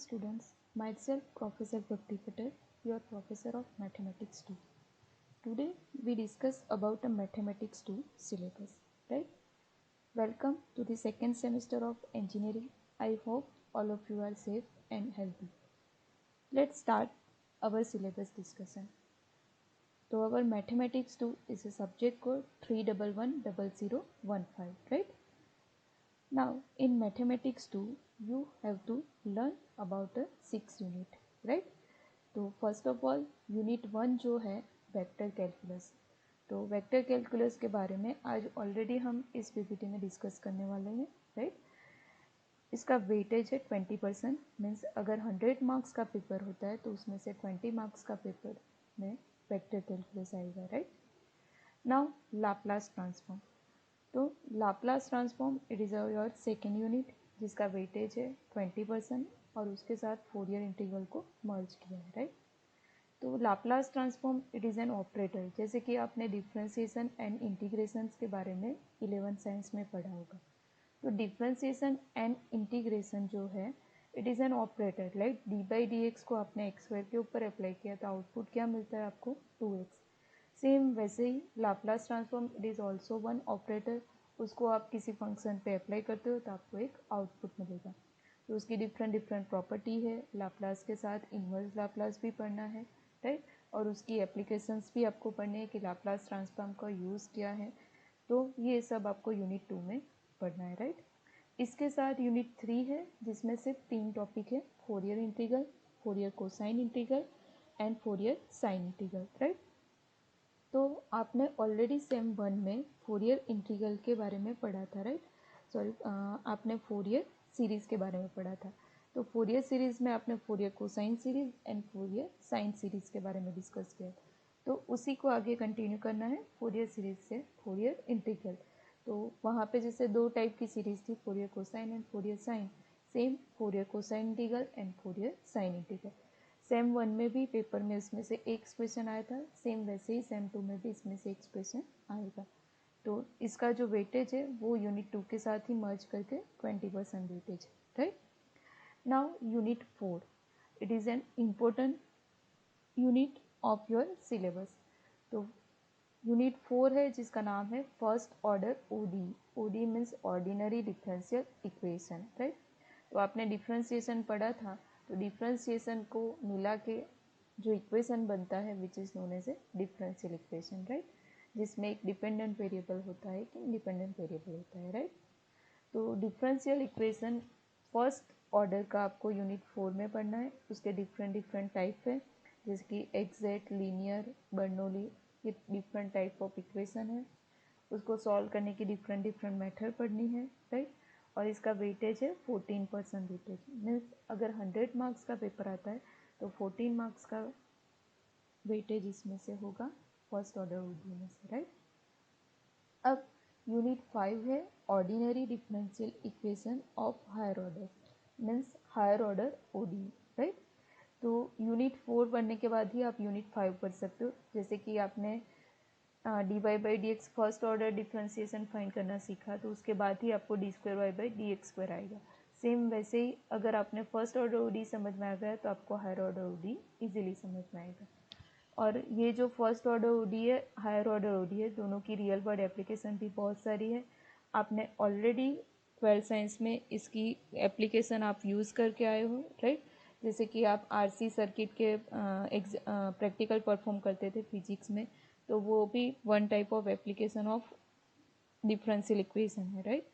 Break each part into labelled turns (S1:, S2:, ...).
S1: students, myself Professor Bhakti Patel, your Professor of Mathematics 2. Today we discuss about a Mathematics 2 syllabus, right? Welcome to the second semester of engineering. I hope all of you are safe and healthy. Let's start our syllabus discussion. So our Mathematics 2 is a subject code 3110015, right? Now in Mathematics 2 you have to learn about a 6 unit, right? तो first of all unit 1 जो है vector calculus, तो vector calculus के बारे में आज already हम इस पीपीटी में डिस्कस करने वाले हैं, राइट? इसका वेटेज है 20%, मीन्स अगर 100 मार्क्स का पेपर होता है तो उसमें से 20 मार्क्स का पेपर में वेक्टर कैलकुलस आएगा, राइट? नाउ लाप्लास ट्रांसफॉर्म, तो Laplace transform it is your second unit जिसका वेटेज है 20% और उसके साथ फोरियर इंटीग्रल को मर्ज किया है, राइट? तो Laplace transform it is an operator, जैसे कि आपने डिफरेंशिएशन एंड इंटीग्रेशंस के बारे में 11th साइंस में पढ़ा होगा। तो डिफरेंशिएशन एंड इंटीग्रेशन जो है it is an operator, like D by D x को आपने एक्स स्क्वायर के ऊपर अप्लाई किया तो आउटपुट क्या मिलता है आपको 2x। सेम वैसे ही Laplace transform it is also one operator, उसको आप किसी फंक्शन पे अप्लाई करते हो तो आपको एक आउटपुट मिलेगा। तो उसकी डिफरेंट प्रॉपर्टी है, लाप्लास के साथ इन्वर्स लाप्लास भी पढ़ना है, राइट? और उसकी एप्लीकेशंस भी आपको पढ़ने हैं कि लाप्लास ट्रांसफॉर्म का यूज़ क्या है, तो ये सब आपको यूनिट 2 में पढ़ना है, राइट? इसके साथ यूनिट 3 है जिसमें सिर्फ 3 टॉपिक है, Fourier integral, Fourier cosine integral and Fourier sine integral, right? तो आपने ऑलरेडी सेम 1 में फोरियर इंटीग्रल के बारे में पढ़ा था, राइट? सॉरी, आपने फोरियर सीरीज़ के बारे में पढ़ा था। तो फोरियर सीरीज़ में आपने Fourier cosine series and Fourier sine series के बारे में डिस्कस किया, तो उसी को आगे कंटिन्यू करना है फोरियर सीरीज़ से फोरियर इंटीग्रल। तो वहाँ पे जैसे 2 टाइप की सीरीज़ थी, Fourier cosine and Fourier sine, same Fourier cosine integral and Fourier sine integral. Same 1 में भी पेपर में इसमें से एक क्वेश्चन आया था, सेम वैसे ही सेम 2 में भी इसमें से एक क्वेश्चन आएगा। तो इसका जो वेटेज है वो यूनिट 2 के साथ ही मर्ज करके 20% weightage, right? Now unit 4 it is an important unit of your syllabus. तो यूनिट 4 है जिसका नाम है first order OD. OD means ordinary differential equation, right? तो आपने डिफरेंशिएशन पढ़ा था, तो डिफरेंशिएशन को मिला के जो इक्वेशन बनता है which is known as a differential equation, right? जिसमें एक डिपेंडेंट वेरिएबल होता है कि इंडिपेंडेंट वेरिएबल होता है, राइट? तो डिफरेंशियल इक्वेशन फर्स्ट ऑर्डर का आपको यूनिट 4 में पढ़ना है। उसके डिफरेंट टाइप है, जैसे कि एग्जैक्ट, लीनियर, बर्नौली, ये डिफरेंट टाइप ऑफ इक्वेशन है। उसको सॉल्व करने की डिफरेंट मेथड पढ़नी है, राइट? और इसका वेटेज है 14% वेटेज, मीन्स अगर 100 मार्क्स का पेपर आता है तो 14 मार्क्स का वेटेज इसमें से होगा फर्स्ट ऑर्डर ओडी में से, राइट? अब यूनिट 5 है ordinary differential equation of higher order, means higher order OD, right? तो यूनिट 4 पढ़ने के बाद ही आप यूनिट 5 पढ़ सकते हो। जैसे कि आपने D Y by D X first order differentiation find करना सीखा, तो उसके बाद ही आपको D square Y by D X square आएगा। सेम वैसे ही अगर आपने फर्स्ट ऑर्डर ओडी समझ में आ गया तो आपको हायर ऑर्डर ओडी इजीली समझ में आएगा। और ये जो फर्स्ट ऑर्डर ओडी है, हायर ऑर्डर ओडी है, दोनों की रियल वर्ल्ड एप्लीकेशन भी बहुत सारी है। आपने ऑलरेडी 12th साइंस में इसकी एप्लीकेशन आप यूज़ करके आए हो, राइट? जैसे कि आप आरसी सर्किट के प्रैक्टिकल परफॉर्म करते थे फिजिक्स में, तो वो भी one type of application of differential equation है, राइट?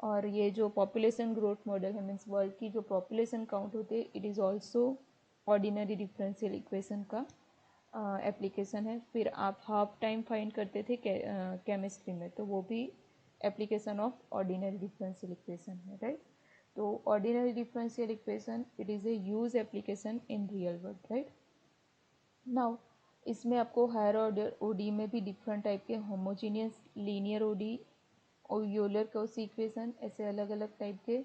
S1: और ये जो पॉपुलेशन ग्रोथ मॉडल है, मीन्स वर्ल्ड की जो पॉपुलेशन काउंट होती है, it is also ordinary differential equation का एप्लीकेशन है। फिर आप हाफ टाइम फाइंड करते थे केमिस्ट्री में, तो वो भी application of ordinary differential equation है, राइट? तो ordinary differential equation it is A use application in real world, right? Now इसमें आपको हायर ऑर्डर ओडी में भी डिफरेंट टाइप के होमोजीनियस, लीनियर ओडी और यूलर कॉची इक्वेशन, ऐसे अलग अलग टाइप के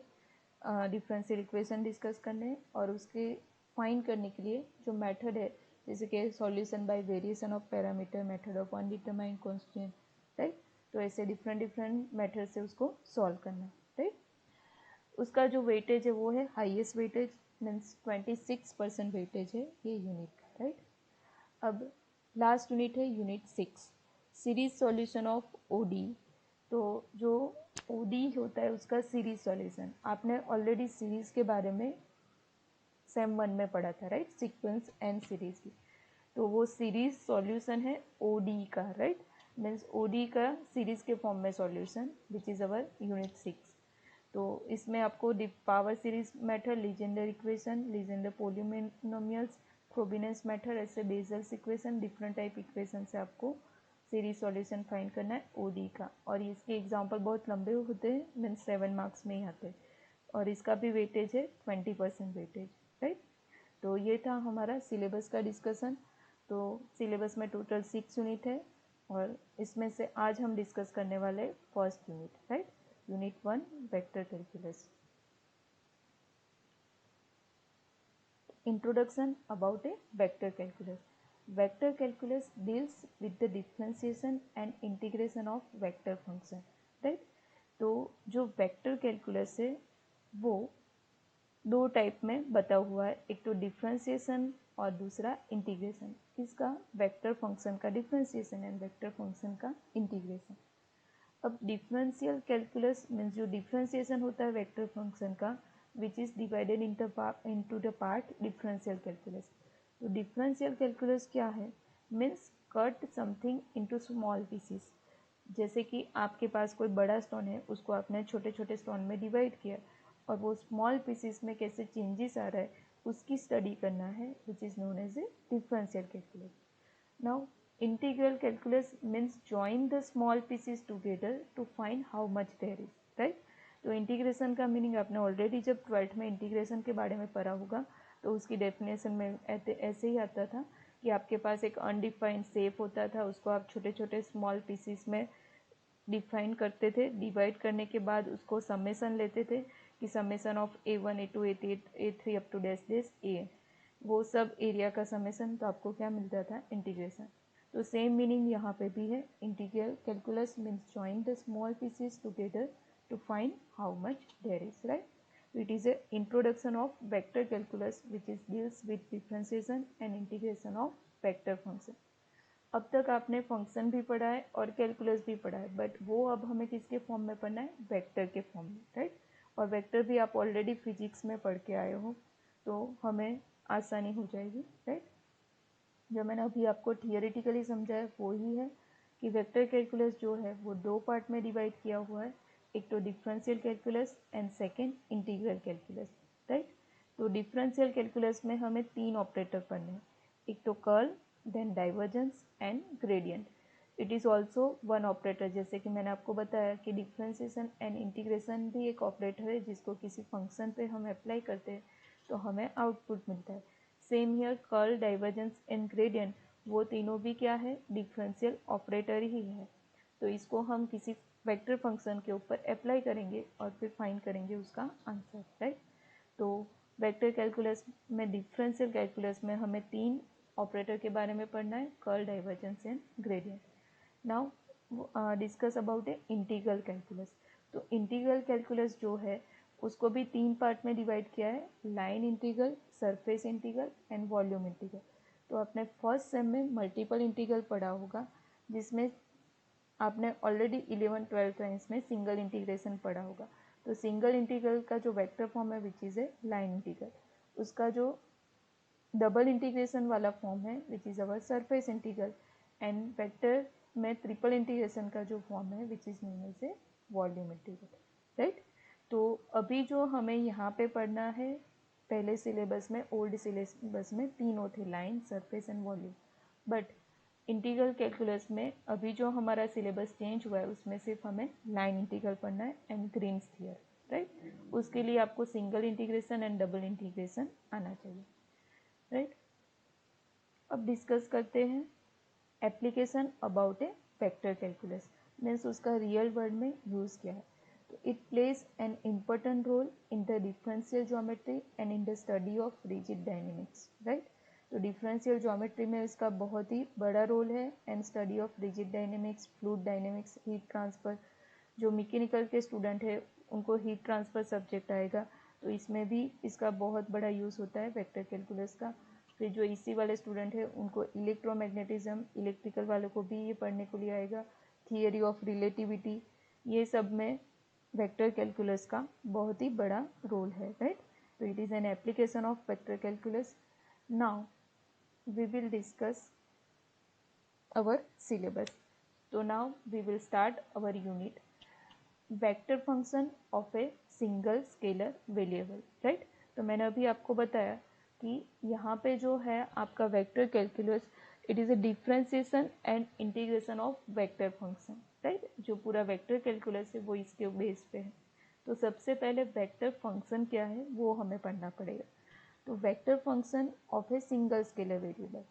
S1: डिफरेंशियल इक्वेशन डिस्कस करने हैं। और उसके फाइंड करने के लिए जो मेथड है, जैसे कि solution bye variation of parameter, method of undetermined constant, right? तो ऐसे डिफरेंट मेथड से उसको सॉल्व करना है, राइट? उसका जो वेटेज है वो है हाईएस्ट वेटेज मीन्स 26% वेटेज है ये यूनिट का, राइट। अब लास्ट यूनिट है unit 6, series solution of OD. तो जो ओडी होता है उसका सीरीज सॉल्यूशन आपने ऑलरेडी सीरीज के बारे में सेम 1 में पढ़ा था, राइट, सीक्वेंस एंड सीरीज की। तो वो सीरीज सॉल्यूशन है ओडी का, राइट, मीन्स ओडी का सीरीज के फॉर्म में solution which is our unit 6। तो इसमें आपको power series method, Legendre equation, Legendre polynomials, Frobenius method, ऐसे Bessel's equation, different type equation से आपको सीरीज सॉल्यूशन फाइंड करना है ओडी का। और इसके एग्जांपल बहुत लंबे होते हैं, मीन्स 7 मार्क्स में ही आते हैं, और इसका भी वेटेज है 20% वेटेज, राइट। तो ये था हमारा सिलेबस का डिस्कशन। तो सिलेबस में टोटल 6 यूनिट है और इसमें से आज हम डिस्कस करने वाले first unit, right, unit 1 vector calculus. Introduction about a vector calculus. Vector calculus deals with the differentiation and integration of vector function, right. तो जो वेक्टर कैलकुलस है वो दो टाइप में बता हुआ है, एक तो डिफरेंशिएशन और दूसरा इंटीग्रेशन। किसका? वेक्टर फंक्शन का डिफरेंशिएशन एंड वेक्टर फंक्शन का इंटीग्रेशन। अब डिफरेंशियल कैलकुलस मीन्स जो डिफरेंशिएशन होता है वेक्टर फंक्शन का which is divided into the part differential calculus. तो डिफरेंशियल कैलकुलस क्या है? Means cut something into small pieces. जैसे कि आपके पास कोई बड़ा स्टोन है, उसको आपने छोटे छोटे स्टोन में डिवाइड किया और वो स्मॉल पीसेस में कैसे चेंजेस आ रहा है उसकी स्टडी करना है, which is known as a differential calculus. Now integral calculus means join the small pieces together to find how much there is, right। तो इंटीग्रेशन का मीनिंग आपने ऑलरेडी जब 12th में इंटीग्रेशन के बारे में पढ़ा होगा तो उसकी डेफिनेशन में ऐसे ही आता था कि आपके पास एक अनडिफाइंड शेप होता था, उसको आप छोटे छोटे स्मॉल पीसीस में डिफाइन करते थे, डिवाइड करने के बाद उसको समेसन लेते थे कि summation of A1 A2 A3 up to dash dash A, वो सब एरिया का समेसन, तो आपको क्या मिलता था? इंटीग्रेशन। तो सेम मीनिंग यहाँ पे भी है, integral calculus means join the small pieces together to find how much there is, right. So it is a introduction of vector calculus which is deals with differentiation and integration of vector function। अब तक आपने function भी पढ़ा है और calculus भी पढ़ा है, बट वो अब हमें किसके फॉर्म में पढ़ना है? वेक्टर के फॉर्म में, राइट। और वेक्टर भी आप ऑलरेडी फिजिक्स में पढ़ के आए हो तो हमें आसानी हो जाएगी, राइट। जो मैंने अभी आपको थियोरेटिकली समझाया वो ही है कि वेक्टर कैलकुलस जो है वो दो पार्ट में डिवाइड किया हुआ है, एक तो differential calculus and second integral calculus, right. तो डिफरेंशियल कैलकुलस में हमें 3 ऑपरेटर पढ़ने हैं, एक तो curl, then divergence and gradient. It is also one operator, जैसे कि मैंने आपको बताया कि डिफरेंशिएशन एंड इंटीग्रेशन भी एक ऑपरेटर है जिसको किसी फंक्शन पे हम अप्लाई करते हैं तो हमें आउटपुट मिलता है। Same here curl, divergence and gradient, वो तीनों भी क्या है? डिफरेंशियल ऑपरेटर ही है। तो इसको हम किसी वेक्टर फंक्शन के ऊपर अप्लाई करेंगे और फिर फाइंड करेंगे उसका आंसर, राइट। तो वेक्टर कैलकुलस में, डिफरेंशियल कैलकुलस में हमें 3 ऑपरेटर के बारे में पढ़ना है, curl, divergence and gradient. Now discuss about A integral calculus. तो इंटीग्रल कैलकुलस जो है उसको भी 3 पार्ट में डिवाइड किया है, line integral, surface integral and volume integral. तो आपने फर्स्ट सेम में मल्टीपल इंटीग्रल पढ़ा होगा जिसमें आपने ऑलरेडी 11-12 साइंस में सिंगल इंटीग्रेशन पढ़ा होगा। तो सिंगल इंटीग्रल का जो वेक्टर फॉर्म है which is a line integral, उसका जो डबल इंटीग्रेशन वाला फॉर्म है which is our surface integral, and vector में ट्रिपल इंटीग्रेशन का जो फॉर्म है which is known as a volume integral, right. तो अभी जो हमें यहाँ पे पढ़ना है, पहले सिलेबस में, ओल्ड सिलेबस में तीनों थे, line, surface and volume. But integral calculus में अभी जो हमारा सिलेबस चेंज हुआ है उसमें सिर्फ हमें लाइन इंटीग्रल पढ़ना है एंड ग्रीन्स थियर, राइट। उसके लिए आपको single integration and double integration आना चाहिए, राइट। अब डिस्कस करते हैं application about a vector calculus, means उसका रियल वर्ल्ड में यूज़ किया है। तो it plays an important role in the differential geometry and in the study of rigid dynamics, right. तो डिफरेंशियल ज्योमेट्री में इसका बहुत ही बड़ा रोल है and study of rigid dynamics, fluid dynamics, heat transfer. जो मैकेनिकल के स्टूडेंट है उनको हीट ट्रांसफ़र सब्जेक्ट आएगा, तो इसमें भी इसका बहुत बड़ा यूज़ होता है वेक्टर कैलकुलस का। फिर जो इसी वाले स्टूडेंट है उनको इलेक्ट्रोमैग्नेटिज्म, इलेक्ट्रिकल वालों को भी ये पढ़ने को लिए आएगा, थियरी ऑफ रिलेटिविटी, ये सब में वेक्टर कैलकुलस का बहुत ही बड़ा रोल है, राइट। तो it is an application of vector calculus. Now we will discuss our syllabus. So now we will start our unit vector function of a single scalar variable, right। तो मैंने अभी आपको बताया कि यहाँ पे जो है आपका vector calculus, it is a differentiation and integration of vector function, right. जो पूरा वेक्टर कैलकुलस है वो इसके बेस पे है। तो सबसे पहले वेक्टर फंक्शन क्या है वो हमें पढ़ना पड़ेगा। तो vector function of a single scalar variable,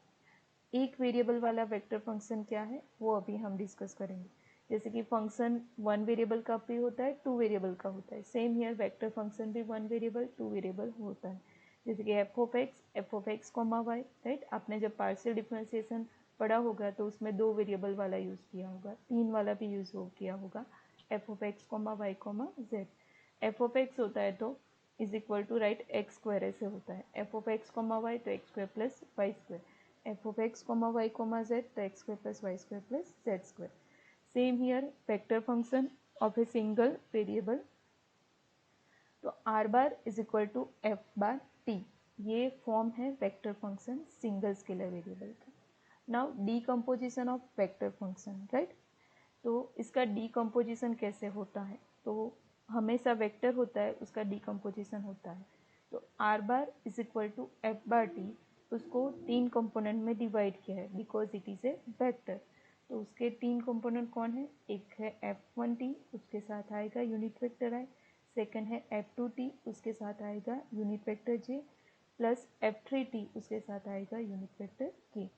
S1: एक वेरिएबल वाला वेक्टर फंक्शन क्या है वो अभी हम डिस्कस करेंगे। जैसे कि फंक्शन वन वेरिएबल का भी होता है, टू वेरिएबल का होता है, सेम हियर वेक्टर फंक्शन भी वन वेरिएबल टू वेरिएबल होता है। जैसे कि F of x comma Y, right. आपने जब पार्शियल डिफरेंशिएशन पढ़ा होगा तो उसमें दो वेरिएबल वाला यूज़ किया होगा, तीन वाला भी यूज़ किया होगा, f of x comma y comma z. F of x होता है तो is equal to right x square ऐसे होता है, f of x comma y तो x square plus y square, f of x comma y comma z तो x square plus y square plus z square. Same here vector function of a single variable, तो are bar is equal to F bar T, ये form है vector function single scalar variable का। Now decomposition of vector function, right. तो इसका decomposition कैसे होता है, तो हमेशा वेक्टर होता है उसका डीकम्पोजिशन होता है। तो are bar is equal to F bar T, उसको तीन कंपोनेंट में डिवाइड किया है because it is a vector. तो उसके तीन कंपोनेंट कौन है, एक है एफ वन टी, उसके साथ आएगा यूनिट वेक्टर आई, सेकेंड है एफ टू टी, उसके साथ आएगा यूनिट वेक्टर जे, प्लस एफ थ्री टी, उसके साथ आएगा यूनिट वेक्टर के।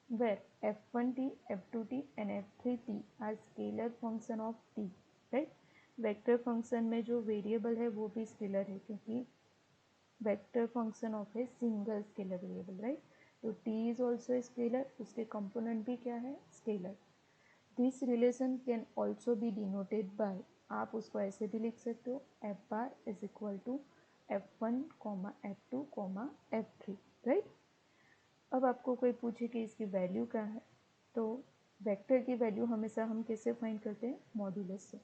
S1: where f1t, f2t and f3t are scalar function of t, right। Vector function में जो वेरिएबल है वो भी स्केलर है क्योंकि vector function of a single scalar variable, right. तो t इज ऑल्सो स्केलर, उसके कंपोनेंट भी क्या है, scalar. This relation can also be denoted by, आप उसको ऐसे भी लिख सकते हो, F bar is equal to F one comma F two comma F three, right. अब आपको कोई पूछे कि इसकी वैल्यू क्या है, तो वेक्टर की वैल्यू हमेशा हम कैसे फाइंड करते हैं, मॉड्यूलस से।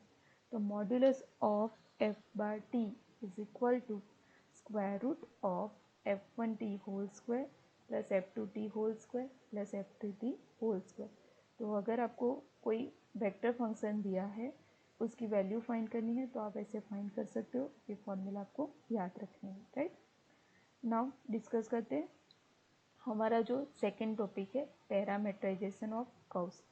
S1: तो modulus of F bar T is equal to square root of F one T whole square plus F two T whole square plus F three T whole square. तो अगर आपको कोई वेक्टर फंक्शन दिया है उसकी value find करनी है तो आप ऐसे फाइंड कर सकते हो, ये फॉर्मूला आपको याद रखना है, राइट। नाउ डिस्कस करते हैं हमारा जो सेकेंड टॉपिक है पैरामीटराइजेशन ऑफ कर्व्स।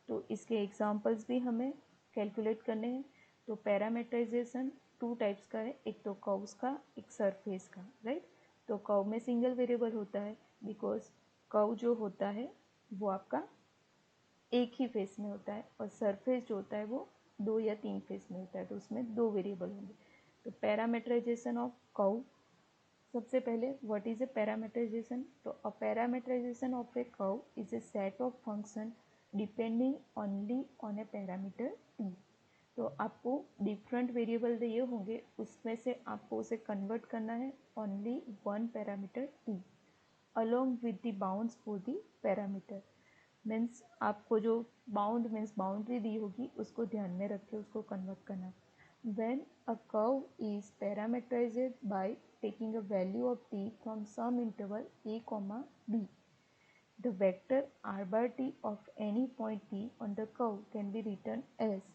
S1: तो इसके एग्जांपल्स भी हमें कैलकुलेट करने हैं। तो पैरामीटराइजेशन टू टाइप्स का है, एक तो कर्व्स का, एक सरफेस का, राइट। तो कर्व में सिंगल वेरिएबल होता है बिकॉज कर्व जो होता है वो आपका एक ही फेस में होता है, और सरफेस जो होता है वो दो या तीन फेस में होता है, तो उसमें दो वेरिएबल होंगे। तो पैरामीटराइजेशन ऑफ कर्व, सबसे पहले व्हाट इज ए पैरामीटराइजेशन, तो a parameterisation of a curve is a set of function depending only on a parameter t. तो आपको डिफरेंट वेरिएबल दिए होंगे, उसमें से आपको उसे कन्वर्ट करना है only one parameter T along with the bounds for the parameter. Means आपको जो बाउंड मीन्स बाउंड्री दी होगी उसको ध्यान में रख के उसको कन्वर्ट करना। When a curve is parameterized by taking a value of t from some interval a comma b, the vector r bar t of any point t on the curve can be written as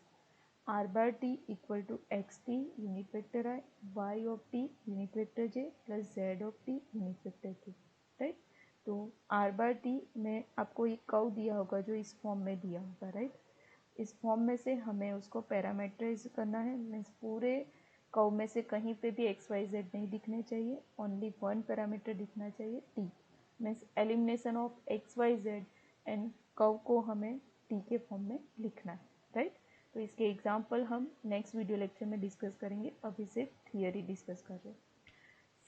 S1: r bar t equal to xt unit vector I, y of t unit vector j plus z of t unit vector k, right। तो r bar t में आपको एक curve दिया होगा जो इस form में दिया होगा, राइट। इस फॉर्म में से हमें उसको पैरामीटराइज करना है, मीन्स पूरे कर्व में से कहीं पे भी एक्स वाई जेड नहीं दिखने चाहिए, ओनली वन पैरामीटर दिखना चाहिए T, means elimination of X Y Z and curve को हमें टी के फॉर्म में लिखना है, राइट। तो इसके एग्जाम्पल हम नेक्स्ट वीडियो लेक्चर में डिस्कस करेंगे, अभी सिर्फ थियरी डिस्कस कर रहे हैं।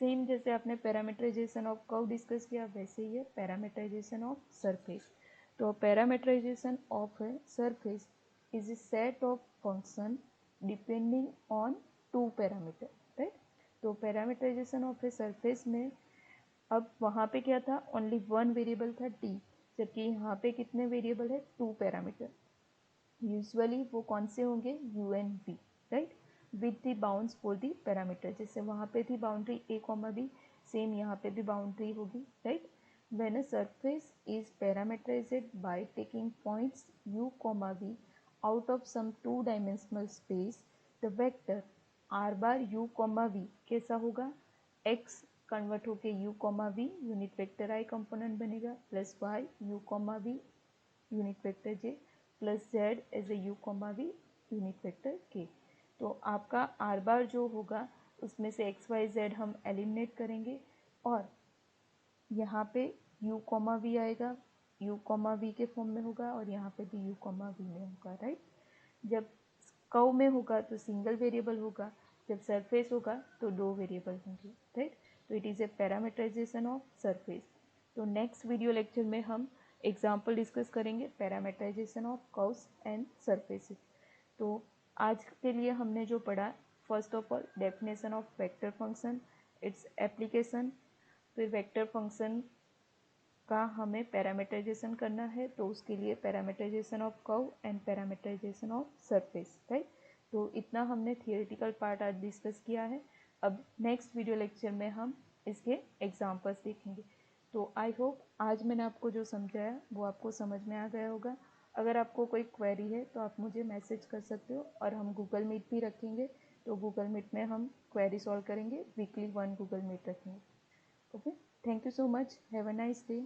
S1: सेम जैसे आपने पैरामीटराइजेशन ऑफ कर्व डिस्कस किया वैसे ही है पैरामीटराइजेशन ऑफ सरफेस। तो parameterization of a surface is a set of function depending on two parameter, right। तो पैरामीटराइजेशन ऑफ ए सरफेस में अब वहाँ पे क्या था, ओनली वन वेरिएबल था टी, जबकि यहाँ पे कितने वेरिएबल है, 2 पैरामीटर। यूजुअली वो कौन से होंगे, u and v, right, with the bounds for the parameter. जैसे वहाँ पे थी boundary a comma b, same यहाँ पे भी बाउंड्री होगी, right. When a surface is parameterised by taking points u, v out of some 2 dimensional space, the vector r बार u, v कैसा होगा, x कन्वर्ट होके u, v unit vector i component बनेगा, plus y u, v unit vector j, plus z as a u, v unit vector k। तो आपका r बार जो होगा उसमें से x y z हम एलिमिनेट करेंगे और यहाँ पे u, v आएगा, u, v के फॉर्म में होगा और यहाँ पे भी u, v में होगा, राइट। जब कर्व में होगा तो सिंगल वेरिएबल होगा, जब सरफेस होगा तो 2 वेरिएबल होंगे, राइट। तो it is a parameterization of surface. तो नेक्स्ट वीडियो लेक्चर में हम एग्जाम्पल डिस्कस करेंगे parameterization of curves and surfaces. तो आज के लिए हमने जो पढ़ा, first of all definition of vector function, its application, फिर वेक्टर फंक्शन का हमें पैरामीटराइजेशन करना है तो उसके लिए parameterization of curve and parameterization of surface, right. तो इतना हमने थियोरेटिकल पार्ट आज डिस्कस किया है। अब नेक्स्ट वीडियो लेक्चर में हम इसके एग्जांपल्स देखेंगे। तो आई होप आज मैंने आपको जो समझाया वो आपको समझ में आ गया होगा। अगर आपको कोई क्वेरी है तो आप मुझे मैसेज कर सकते हो और हम गूगल मीट भी रखेंगे, तो गूगल मीट में हम क्वेरी सॉल्व करेंगे, वीकली 1 गूगल मीट रखेंगे। Okay, thank you so much, have a nice day.